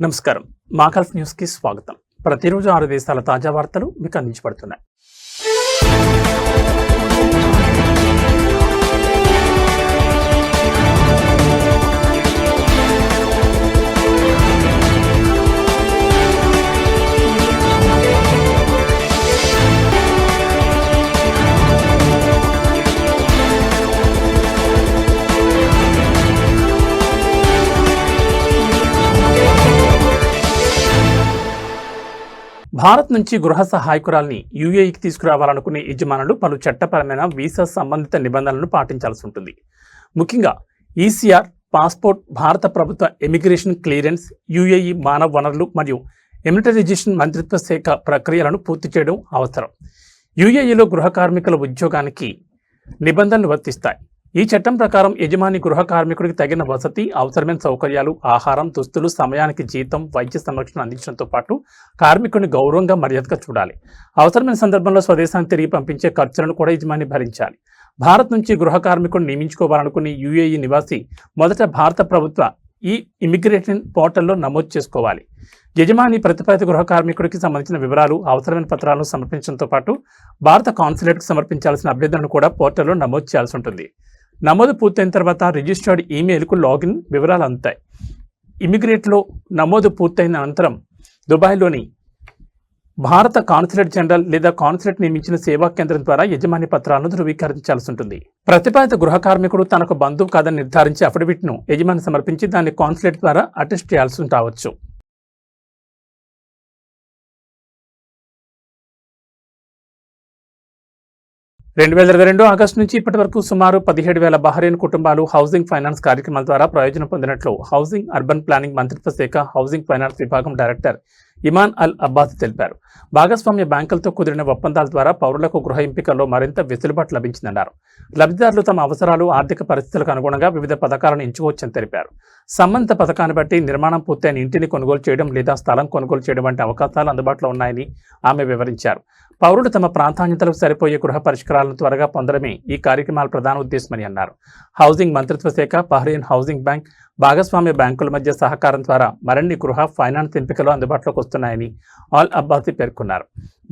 నమస్కారం. మాగల్ఫ్ న్యూస్కి స్వాగతం. ప్రతిరోజు 6 దేశాల తాజా వార్తలు మీకు అందించబడుతున్నాయి. భారత్ నుంచి గృహ సహాయకురాల్ని యూఏఈకి తీసుకురావాలనుకునే యజమానులు పలు చట్టపరమైన వీసా సంబంధిత నిబంధనలను పాటించాల్సి ఉంటుంది. ముఖ్యంగా ఈసీఆర్, పాస్పోర్ట్, భారత ప్రభుత్వ ఇమిగ్రేషన్ క్లియరెన్స్, యూఏఈ మానవ వనరులు మరియు ఎమిలిటరైజేషన్ మంత్రిత్వ శాఖ ప్రక్రియలను పూర్తి చేయడం అవసరం. యూఏఈలో గృహ కార్మికుల ఉద్యోగానికి నిబంధనలు వర్తిస్తాయి. ఈ చట్టం ప్రకారం యజమాని గృహ కార్మికుడికి తగిన వసతి, అవసరమైన సౌకర్యాలు, ఆహారం, దుస్తులు, సమయానికి జీతం, వైద్య సంరక్షణ అందించడంతో పాటు కార్మికుడిని గౌరవంగా, మర్యాదగా చూడాలి. అవసరమైన సందర్భంలో స్వదేశానికి తిరిగి పంపించే ఖర్చులను కూడా యజమాని భరించాలి. భారత్ నుంచి గృహ కార్మికుడిని నియమించుకోవాలనుకునే యూఏఈ నివాసి మొదట భారత ప్రభుత్వ ఈ ఇమిగ్రేషన్ పోర్టల్లో నమోదు చేసుకోవాలి. యజమాని ప్రతిపాదిత గృహ కార్మికుడికి సంబంధించిన వివరాలు, అవసరమైన పత్రాలను సమర్పించడంతో పాటు భారత కాన్సులేట్కు సమర్పించాల్సిన అభ్యర్థనను కూడా పోర్టల్లో నమోదు చేయాల్సి ఉంటుంది. నమోదు పూర్తయిన తర్వాత రిజిస్టర్డ్ ఈమెయిల్కు లాగిన్ వివరాలు అందుతాయి. ఇమిగ్రేట్లో నమోదు పూర్తయిన అనంతరం దుబాయ్లోని భారత కాన్సులేట్ జనరల్ లేదా కాన్సులేట్ నియమించిన సేవా కేంద్రం ద్వారా యజమాని పత్రాలను ధృవీకరించాల్సి ఉంటుంది. ప్రతిపాదిత గృహ కార్మికుడు తనకు బంధువు కాదని నిర్ధారించి అఫిడవిట్ను యజమాని సమర్పించి దాన్ని కాన్సులేట్ ద్వారా అటెస్ట్ చేయాల్సి రావచ్చు. ఆగస్టు నుంచి ఇప్పటి వరకు సుమారు 17,000 బహ్రెయిన్ కుటుంబాలు హౌసింగ్ ఫైనాన్స్ కార్యక్రమాల ద్వారా ప్రయోజనం పొందినట్లు హౌసింగ్ అర్బన్ ప్లానింగ్ మంత్రిత్వ శాఖ హౌసింగ్ ఫైనాన్స్ విభాగం డైరెక్టర్ ఇమాన్ అల్ అబ్బాసి తెలిపారు. భాగస్వామ్య బ్యాంకులతో కుదిరిన ఒప్పందాల ద్వారా పౌరులకు గృహ ఎంపికల్లో మరింత వెసులుబాటు లభించిందన్నారు. లబ్ధిదారులు తమ అవసరాలు, ఆర్థిక పరిస్థితులకు అనుగుణంగా వివిధ పథకాలను ఎంచుకోవచ్చని తెలిపారు. సంబంధిత పథకాన్ని బట్టి నిర్మాణం పూర్తయిన ఇంటిని కొనుగోలు చేయడం లేదా స్థలం కొనుగోలు చేయడం వంటి అవకాశాలు అందుబాటులో ఉన్నాయని ఆమె వివరించారు. పౌరులు తమ ప్రాధాన్యతలకు సరిపోయే గృహ పరిష్కారాలను త్వరగా పొందడమే ఈ కార్యక్రమాల ప్రధాన ఉద్దేశమని అన్నారు. హౌసింగ్ మంత్రిత్వ శాఖ, బహ్రెయిన్ హౌసింగ్ బ్యాంక్, భాగస్వామ్య బ్యాంకుల మధ్య సహకారం ద్వారా మరిన్ని గృహ ఫైనాన్స్ ఎంపికలు అందుబాటులోకి వస్తున్నాయని అల్ అబ్బాసి పేర్కొన్నారు.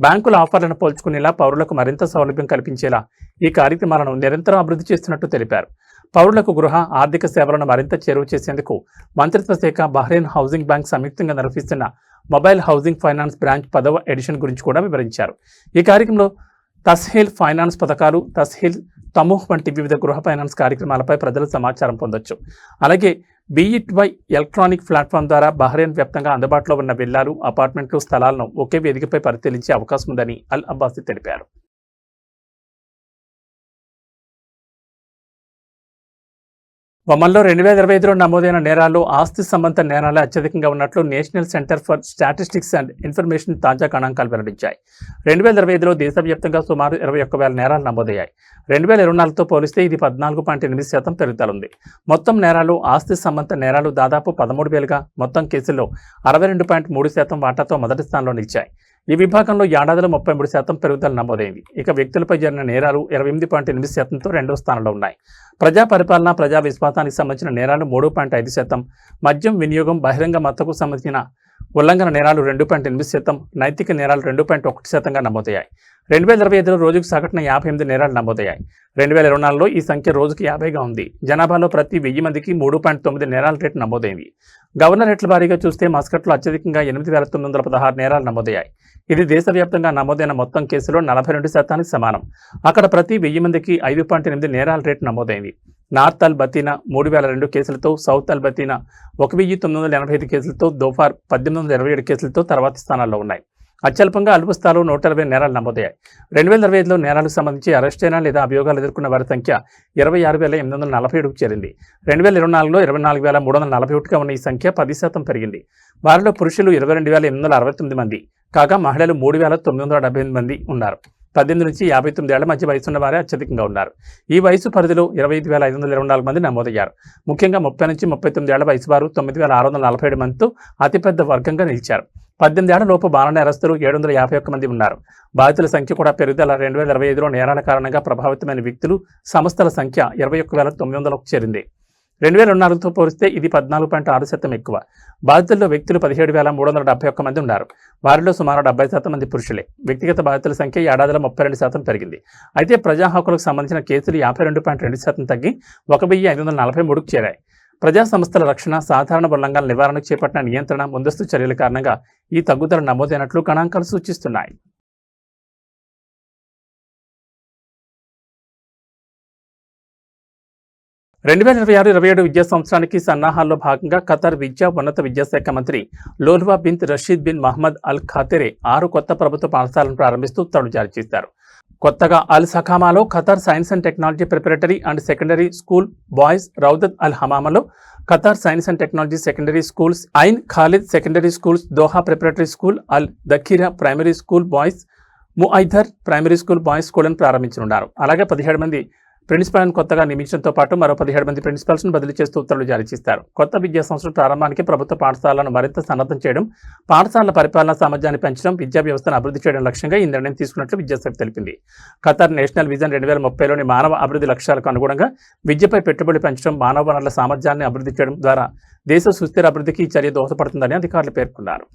బ్యాంకుల ఆఫర్లను పోల్చుకునేలా పౌరులకు మరింత సౌలభ్యం కల్పించేలా ఈ కార్యక్రమాలను నిరంతరం అభివృద్ధి చేస్తున్నట్టు తెలిపారు. పౌరులకు గృహ ఆర్థిక సేవలను మరింత చేరువ చేసేందుకు మంత్రిత్వ శాఖ, బహ్రెయిన్ హౌసింగ్ బ్యాంక్ సంయుక్తంగా నిర్వహిస్తున్న మొబైల్ హౌసింగ్ ఫైనాన్స్ బ్రాంచ్ 10వ ఎడిషన్ గురించి కూడా వివరించారు. ఈ కార్యక్రమంలో తస్హీల్ ఫైనాన్స్ పథకాలు, తస్హీల్ తమూహ్ వంటి వివిధ గృహ ఫైనాన్స్ కార్యక్రమాలపై ప్రజలు సమాచారం పొందొచ్చు. అలాగే బీఇట్వై ఎలక్ట్రానిక్ ప్లాట్ఫామ్ ద్వారా బహ్రెయిన్ వ్యాప్తంగా అందుబాటులో ఉన్న విల్లాలు, అపార్ట్మెంట్లు, స్థలాలను ఒకే వేదికపై పరిశీలించే అవకాశం ఉందని అల్ అబ్బాసి తెలిపారు. ఒమన్లో 2025లో నమోదైన నేరాల్లో ఆస్తి సంబంధిత నేరాలే అత్యధికంగా ఉన్నట్లు national centre for statistics and information తాజా గణాంకాలు వెల్లడించాయి. 2025లో దేశవ్యాప్తంగా సుమారు 21,000 నేరాలు నమోదయ్యాయి. 2024తో పోలిస్తే ఇది 14.8% పెరుగుదల ఉంది. మొత్తం నేరాలు, ఆస్తి సంబంధిత నేరాలు దాదాపు 13,000గా, మొత్తం కేసుల్లో 62.3% వాటాతో మొదటి స్థానంలో నిలిచాయి. ఈ విభాగంలో ఏడాదిలో 33% పెరుగుదల నమోదైంది. ఇక వ్యక్తులపై జరిగిన నేరాలు 28.8%తో రెండవ స్థానంలో ఉన్నాయి. ప్రజా పరిపాలన, ప్రజా విశ్వాసానికి సంబంధించిన నేరాలు 3.5%, మద్యం వినియోగం, బహిరంగ మద్దతుకు సంబంధించిన ఉల్లంఘన నేరాలు 2.8%, నైతిక నేరాలు 2.1%గా నమోదయ్యాయి. 2025లో రోజుకు సగటున 58 నేరాలు నమోదయ్యాయి. 2024లో ఈ సంఖ్య రోజుకి 50గా ఉంది. జనాభాలో ప్రతి 1000 మందికి 3.9 నేరాల రేటు నమోదైంది. గవర్నర్ రేట్ల వారీగా చూస్తే మస్కట్లో అత్యధికంగా 8,916 నేరాలు నమోదయ్యాయి. ఇది దేశవ్యాప్తంగా నమోదైన మొత్తం కేసులో 42% సమానం. అక్కడ ప్రతి 1000 మందికి 5.8 నేరాల రేటు నమోదైంది. నార్త్ అల్ బతీనా 3,002 కేసులతో, సౌత్ అల్ బతీనా 1,985 కేసులతో, దోఫార్ 1,827 కేసులతో తర్వాతి స్థానాల్లో ఉన్నాయి. అత్యల్పంగా అల్బుస్తాలో 120 నేరాలు నమోదయ్యాయి. 2025లో నేరాలకు సంబంధించి అరెస్ట్ అయిన లేదా అభియోగాలు ఎదుర్కొన్న వారి సంఖ్య 26,847కు చేరింది. 2024లో 24,341గా ఉన్న ఈ సంఖ్య 10% పెరిగింది. వారిలో పురుషులు 22,869 మంది కాగా మహిళలు 3,978 మంది ఉన్నారు. 18 నుంచి 59 ఏళ్ల మధ్య వయసున్న వారే అత్యధికంగా ఉన్నారు. ఈ వయసు పరిధిలో 25,524 మంది నమోదయ్యారు. ముఖ్యంగా 30 నుంచి 39 ఏళ్ల వయసు వారు 9,647 మందితో అతిపెద్ద వర్గంగా నిలిచారు. 18 ఏళ్ల లోపు బాల నేరస్తులు 751 మంది ఉన్నారు. బాధితుల సంఖ్య కూడా పెరుగుదల. 2025లో నేరాల కారణంగా ప్రభావితమైన వ్యక్తులు, సంస్థల సంఖ్య 21,900కు చేరింది. 2004తో పోలిస్తే ఇది 14.6% ఎక్కువ. బాధితుల్లో వ్యక్తులు 17,371 మంది ఉన్నారు. వారిలో సుమారు 70% మంది పురుషులే. వ్యక్తిగత బాధితుల సంఖ్య ఏడాదిలో 32% పెరిగింది. అయితే ప్రజా హక్కులకు సంబంధించిన కేసులు 52.2% తగ్గి 1,543కు చేరాయి. ప్రజా సంస్థల రక్షణ, సాధారణ ఉల్లంఘనల నివారణకు చేపట్టిన నియంత్రణ, ముందస్తు చర్యల కారణంగా ఈ తగ్గుదల నమోదైనట్లు గణాంకాలు సూచిస్తున్నాయి. 2026-27 విద్యా సంవత్సరానికి సన్నాహాల్లో భాగంగా ఖతార్ విద్యా ఉన్నత విద్యాశాఖ మంత్రి Lolwa bin Rashid bin Mohammed Al Khater 6 కొత్త ప్రభుత్వ పాఠశాలను ప్రారంభిస్తూ ఉత్తర్వులు జారీ చేశారు. కొత్తగా అల్ సఖామాలో Qatar science and technology preparatory and secondary school boys, Rawdat Al హమామాలో Qatar science and technology secondary schools, Ain Khalid secondary schools, Doha preparatory school, Al Dhakira primary school boys, Muaither primary school boys స్కూళ్లను ప్రారంభించనున్నారు. అలాగే 17 మంది ప్రిన్సిపాల్ను కొత్తగా నియమించడంతో పాటు మరో 17 మంది ప్రిన్సిపాల్స్ను బదిలీ చేస్తూ ఉత్తర్వులు జారీ చేశారు. కొత్త విద్యా సంవత్సరం ప్రారంభానికి ప్రభుత్వ పాఠశాలను మరింత సన్నద్ధం చేయడం, పాఠశాలల పరిపాలనా సామర్థ్యాన్ని పెంచడం, విద్యా వ్యవస్థను అభివృద్ధి చేయడం లక్ష్యంగా ఈ నిర్ణయం తీసుకున్నట్లు విద్యాశాఖ తెలిపింది. ఖతార్ నేషనల్ విజన్ 2030లోని మానవ అభివృద్ధి లక్ష్యాలకు అనుగుణంగా విద్యపై పెట్టుబడి పెంచడం, మానవ వనరుల సామర్థ్యాన్ని అభివృద్ధి చేయడం ద్వారా దేశ సుస్థిర అభివృద్ధికి ఈ చర్య దోహదపడుతుందని అధికారులు పేర్కొన్నారు.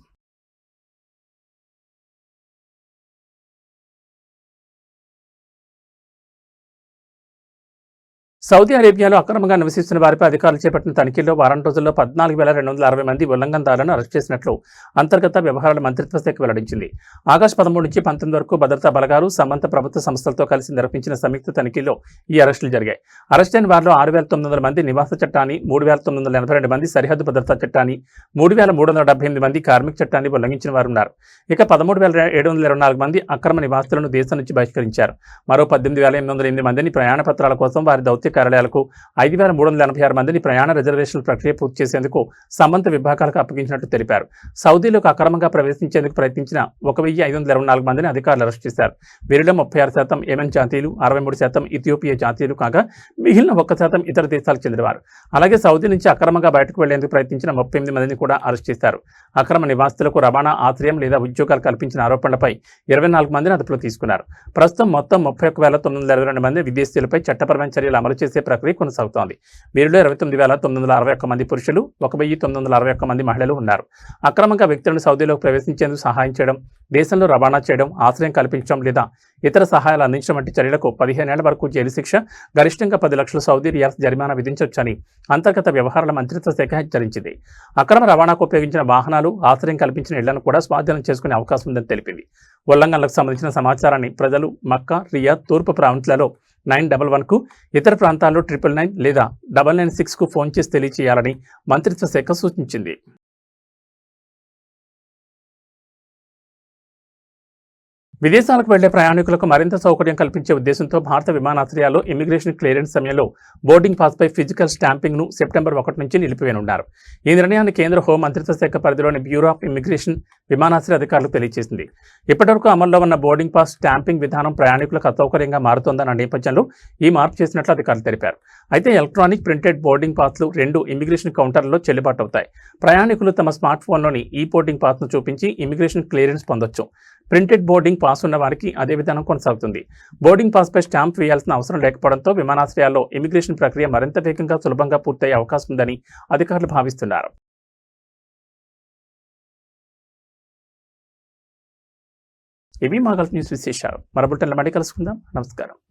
సౌదీ అరేబియాలో అక్రమంగా నివసిస్తున్న వారిపై అధికారులు చేపట్టిన తనిఖీల్లో వారం రోజుల్లో 14,260 మంది ఉల్లంఘనదారులను అరెస్ట్ చేసినట్లు అంతర్గత వ్యవహారాల మంత్రిత్వ శాఖ వెల్లడించింది. ఆగస్టు 13 నుంచి 19 వరకు భద్రతా బలగాలు, సంబంధిత ప్రభుత్వ సంస్థలతో కలిసి నిర్వహించిన సంయుక్త తనిఖీల్లో ఈ అరెస్టులు జరిగాయి. అరెస్టైన వారిలో 6,900 మంది నివాస చట్టాన్ని, 3,982 మంది సరిహద్దు భద్రతా చట్టాన్ని, 3,378 మంది కార్మిక చట్టాన్ని ఉల్లంఘించిన వారు ఉన్నారు. ఇక 13,724 మంది అక్రమ నివాసులను దేశం నుంచి బహిష్కరించారు. మరో 18,808 మందిని ప్రయాణ పత్రాల కోసం వారి దౌత్య కార్యాలయాలకు, 5,386 మందిని ప్రయాణ రిజర్వేషన్ల ప్రక్రియ పూర్తి చేసేందుకు సంబంధిత విభాగాలకు అప్పగించినట్లు తెలిపారు. సౌదీలోకి అక్రమంగా ప్రవేశించేందుకు ప్రయత్నించిన 1,524 మందిని అధికారులు అరెస్ట్ చేశారు. వీరిలో 36% యెమెన్ జాతీయులు, 63% ఇథియోపియా జాతీయులు కాగా మిగిలిన 1% ఇతర దేశాలకు చెందినవారు. అలాగే సౌదీ నుంచి అక్రమంగా బయటకు వెళ్లేందుకు ప్రయత్నించిన 38 మందిని కూడా అరెస్ట్ చేశారు. అక్రమ నివాసితులకు రవాణా, ఆశ్రయం లేదా ఉద్యోగాలు కల్పించిన ఆరోపణలపై 24 మందిని అదుపులో తీసుకున్నారు. ప్రస్తుతం మొత్తం 31,922 మంది విదేశీయులపై చట్టపరమైన చర్యలు అమలు చేసే ప్రక్రియ కొనసాగుతోంది. వీరిలో 29,961 మంది పురుషులు, 1,961 మంది మహిళలు ఉన్నారు. అక్రమంగా వ్యక్తులను సౌదీలోకి ప్రవేశించేందుకు సహాయం చేయడం, దేశంలో రవాణా చేయడం, ఆశ్రయం కల్పించడం లేదా ఇతర సహాయాలు అందించడం వంటి చర్యలకు 15 ఏళ్ల వరకు జైలు శిక్ష, గరిష్టంగా 10 లక్షల సౌదీ రియాల్స్ జరిమానా విధించవచ్చని అంతర్గత వ్యవహారాల మంత్రిత్వ శాఖ హెచ్చరించింది. అక్రమ రవాణాకు ఉపయోగించిన వాహనాలు, ఆశ్రయం కల్పించిన ఇళ్లను కూడా స్వాధీనం చేసుకునే అవకాశం ఉందని తెలిపింది. ఉల్లంఘనలకు సంబంధించిన సమాచారాన్ని ప్రజలు మక్కా, రియాద్, తూర్పు ప్రాంతాలలో 911కు, ఇతర ప్రాంతాల్లో 999 లేదా 996కు ఫోన్ చేసి తెలియజేయాలని మంత్రిత్వ శాఖ సూచించింది. విదేశాలకు వెళ్లే ప్రయాణికులకు మరింత సౌకర్యం కల్పించే ఉద్దేశంతో భారత విమానాశ్రయాల్లో ఇమిగ్రేషన్ క్లియరెన్స్ సమయంలో బోర్డింగ్ పాస్పై ఫిజికల్ స్టాంపింగ్ను సెప్టెంబర్ 1 నుంచి నిలిపివేయనున్నారు. ఈ నిర్ణయాన్ని కేంద్ర హోం మంత్రిత్వ శాఖ పరిధిలోని బ్యూరో ఆఫ్ ఇమిగ్రేషన్ విమానాశ్రయ అధికారులు తెలియజేసింది. ఇప్పటివరకు అమల్లో ఉన్న బోర్డింగ్ పాస్ స్టాంపింగ్ విధానం ప్రయాణికులకు అసౌకర్యంగా మారుతోందన్న నేపథ్యంలో ఈ మార్పు చేసినట్లు అధికారులు తెలిపారు. అయితే ఎలక్ట్రానిక్ ప్రింటెడ్ బోర్డింగ్ పాస్లు 2 ఇమిగ్రేషన్ కౌంటర్లలో చెల్లుబాటు అవుతాయి. ప్రయాణికులు తమ స్మార్ట్ ఫోన్లోని ఈ బోర్డింగ్ పాస్ను చూపించి ఇమిగ్రేషన్ క్లియరెన్స్ పొందొచ్చు. ప్రింటెడ్ బోర్డింగ్ పాస్ ఉన్న వారికి అదే విధానం కొనసాగుతుంది. బోర్డింగ్ పాస్పై స్టాంప్ వేయాల్సిన అవసరం లేకపోవడంతో విమానాశ్రయాల్లో ఇమిగ్రేషన్ ప్రక్రియ మరింత వేగంగా, సులభంగా పూర్తయ్యే అవకాశం ఉందని అధికారులు భావిస్తున్నారు. ఇవి మా గల్ఫ్ న్యూస్ విశేషాలు. మరో బులెటిన్లో మళ్ళీ కలుసుకుందాం. నమస్కారం.